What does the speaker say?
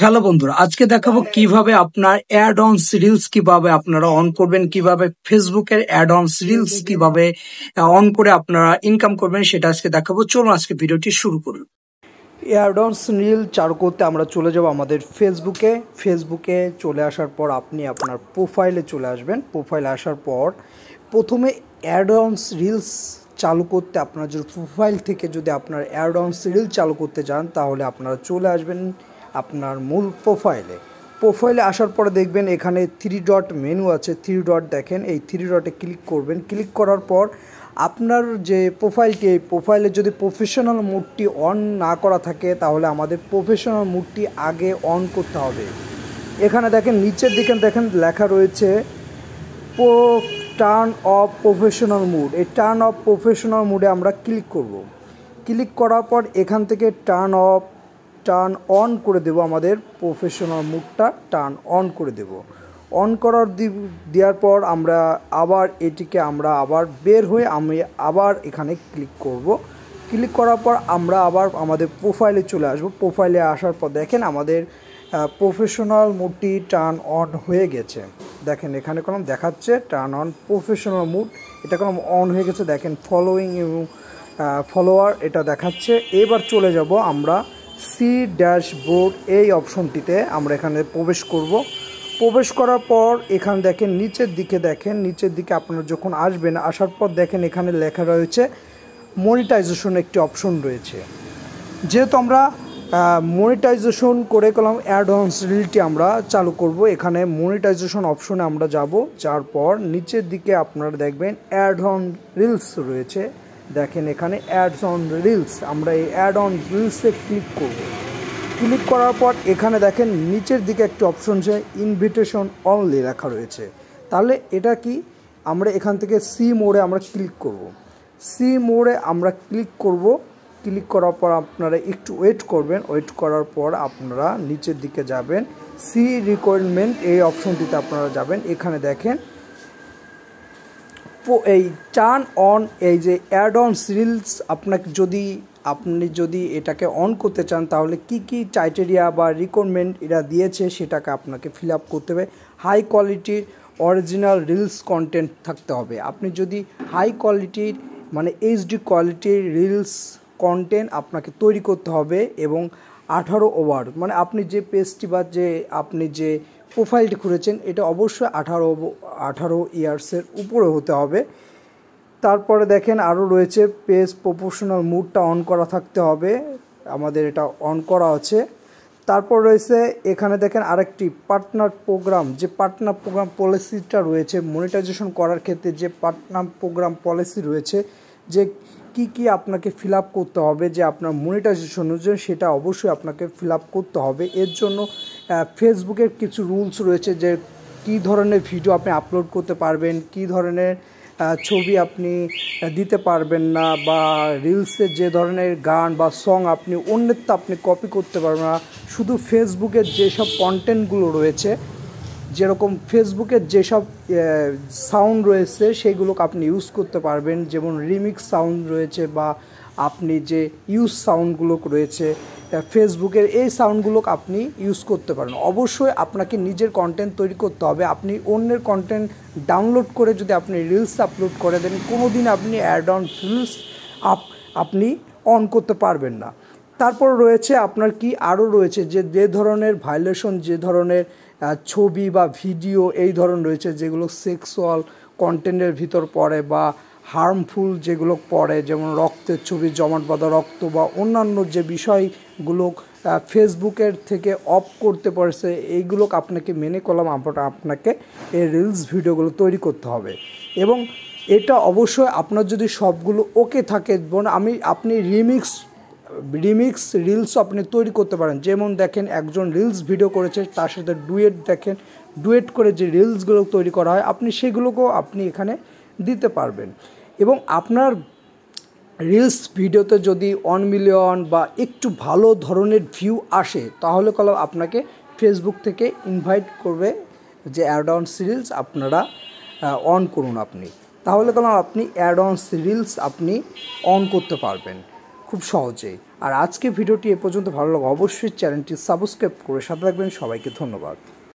Hello বন্ধুরা, আজকে দেখাবো কিভাবে আপনার অ্যাড অন রিলস কিভাবে আপনারা অন করবেন, কিভাবে ফেসবুকের অ্যাড অন রিলস কিভাবে অন করে আপনারা ইনকাম করবেন সেটা আজকে দেখাবো। চলুন আজকে ভিডিওটি শুরু করুন। অ্যাডন্স রিল চালু করতে আমরা চলে যাব আমাদের ফেসবুকে চলে আসার পর আপনি আপনার প্রোফাইলে চলে আসবেন। প্রোফাইলে আসার পর প্রথমে অ্যাডন্স রিলস চালু করতে আপনার যদি প্রোফাইল থেকে যদি আপনার অ্যাডন্স রিল চালু করতে চান তাহলে আপনারা চলে আসবেন আপনার মূল প্রোফাইলে আসার পরে দেখবেন এখানে 3 ডট মেনু আছে। 3 ডট দেখেন, এই 3 ডটে ক্লিক করবেন। ক্লিক করার পর আপনার যে প্রোফাইলটি, এই প্রোফাইলে যদি প্রফেশনাল মোডটি অন না করা থাকে তাহলে আমাদের প্রফেশনাল মোডটি আগে অন করতে হবে। এখানে দেখেন নিচের দিকে দেখেন লেখা রয়েছে টার্ন অফ প্রফেশনাল মুড। এই টার্ন অফ প্রফেশনাল মুডে আমরা ক্লিক করব। ক্লিক করার পর এখান থেকে টার্ন অন করে দেব, আমাদের প্রফেশনাল মুডটা টার্ন অন করে দেব। অন করার দেওয়ার পর আমরা আবার এটিকে আবার বের হয়ে আমি আবার এখানে ক্লিক করব। ক্লিক করার পর আমরা আবার আমাদের প্রোফাইলে চলে আসব। প্রোফাইলে আসার পর দেখেন আমাদের প্রফেশনাল মুডটি টার্ন অন হয়ে গেছে। দেখেন এখানে কোনো দেখাচ্ছে টার্ন অন প্রফেশনাল মুড, এটা কোনো অন হয়ে গেছে। দেখেন ফলোয়িং এবং ফলোয়ার এটা দেখাচ্ছে। এবার চলে যাব আমরা সি ড্যাশবোর্ড এই অপশনটিতে আমরা এখানে প্রবেশ করব। প্রবেশ করার পর এখানে দেখেন নিচের দিকে আপনারা যখন আসবেন, আসার পর দেখেন এখানে লেখা রয়েছে মনিটাইজেশন একটি অপশন রয়েছে। যেহেতু আমরা মনিটাইজেশন করে গেলাম, অ্যাডভান্স রিলটি আমরা চালু করব। এখানে মনিটাইজেশন অপশনে আমরা যাব। যার পর নিচের দিকে আপনারা দেখবেন অ্যাড অন রিলস রয়েছে। দেখেন এখানে অ্যাড অন রিলস, আমরা এই অ্যাড অন রিলসে ক্লিক করব। ক্লিক করার পর এখানে দেখেন নিচের দিকে একটি অপশন আছে ইনভিটেশন অনলি লেখা রয়েছে। তাহলে এটা কি, আমরা এখান থেকে সি মোডে আমরা ক্লিক করব। সি মোডে আমরা ক্লিক করব। ক্লিক করার পর আপনারা একটু ওয়েট করবেন। ওয়েট করার পর আপনারা নিচের দিকে যাবেন, সি রিকোয়ারমেন্ট এই অপশনটিতে আপনারা যাবেন। এখানে দেখেন এই টার্ন অন, এই যে অ্যাড অন রিলস আপনি যদি এটাকে অন করতে চান তাহলে কি ক্রাইটেরিয়া বা রিকোয়ারমেন্ট এরা দিয়েছে সেটাকে আপনাকে ফিল আপ করতে হবে। হাই কোয়ালিটির অরিজিনাল রিলস কন্টেন্ট থাকতে হবে। আপনি যদি হাই কোয়ালিটির মানে এইচডি কোয়ালিটির রিলস কন্টেন্ট আপনাকে তৈরি করতে হবে এবং 18 ওভার মানে আপনি যে পেজটি বা আপনি যে প্রোফাইলটি খুলেছেন এটা অবশ্যই 18 ইয়ার্সের উপরে হতে হবে। তারপরে দেখেন আরও রয়েছে পেজ প্রফেশনাল মুডটা অন করা থাকতে হবে, আমাদের এটা অন করা আছে। তারপর রয়েছে এখানে দেখেন আরেকটি পার্টনার প্রোগ্রাম পলিসিটা রয়েছে। মনিটাইজেশন করার ক্ষেত্রে যে পার্টনার প্রোগ্রাম পলিসি রয়েছে, যে কি আপনাকে ফিল আপ করতে হবে, যে আপনার মনিটাইজেশনের জন্য সেটা অবশ্যই আপনাকে ফিল আপ করতে হবে। এর জন্য ফেসবুকের কিছু রুলস রয়েছে, যে কী ধরনের ভিডিও আপনি আপলোড করতে পারবেন, কী ধরনের ছবি আপনি দিতে পারবেন না, বা রিলসের যে ধরনের গান বা সং আপনি অন্যের তো আপনি কপি করতে পারবেন না। শুধু ফেসবুকের যেসব কন্টেন্টগুলো রয়েছে, যেরকম ফেসবুকের যেসব সাউন্ড রয়েছে সেগুলোকে আপনি ইউজ করতে পারবেন, যেমন রিমিক্স সাউন্ড রয়েছে বা আপনি যে ইউজ সাউন্ডগুলো রয়েছে ফেসবুকের, এই সাউন্ডগুলোকে আপনি ইউজ করতে পারেন। অবশ্যই আপনাকে নিজের কন্টেন্ট তৈরি করতে হবে। আপনি অন্যের কন্টেন্ট ডাউনলোড করে যদি আপনি রিলস আপলোড করে দেন, কোনো দিন আপনি অ্যাড অন রিলস আপনি অন করতে পারবেন না। তারপর রয়েছে আপনার কি আরও রয়েছে, যে ধরনের ভায়োলেশন, যে ধরনের ছবি বা ভিডিও এই ধরন রয়েছে যেগুলো সেক্সুয়াল কন্টেন্টের ভিতর পড়ে বা হার্মফুল যেগুলো পড়ে, যেমন রক্তের ছবি, জমাট বাঁধা রক্ত বা অন্যান্য যে বিষয়গুলো ফেসবুকের থেকে অফ করতে পারছে, এইগুলোকে আপনাকে মেনে করলাম আপনাকে এই রিলস ভিডিওগুলো তৈরি করতে হবে। এবং এটা অবশ্যই আপনার যদি সবগুলো ওকে থাকে, আপনি রিমিক্স রিলস আপনি তৈরি করতে পারেন। যেমন দেখেন একজন রিলস ভিডিও করেছে, তার সাথে ডুয়েট করে যে রিলসগুলো তৈরি করা হয়, আপনি সেগুলোকেও আপনি এখানে দিতে পারবেন। এবং আপনার রিলস ভিডিওতে যদি 1 মিলিয়ন বা একটু ভালো ধরনের ভিউ আসে তাহলে আপনাকে ফেসবুক থেকে ইনভাইট করবে যে অ্যাড অন রিলস আপনারা অন করুন। তাহলে আপনি অ্যাড অন রিলস আপনি অন করতে পারবেন। খুব সহজে। আর আজকে ভিডিওটি এ পর্যন্ত ভালো লাগে অবশ্যই চ্যানেলটি সাবস্ক্রাইব করে সাথে রাখবেন। সবাইকে ধন্যবাদ।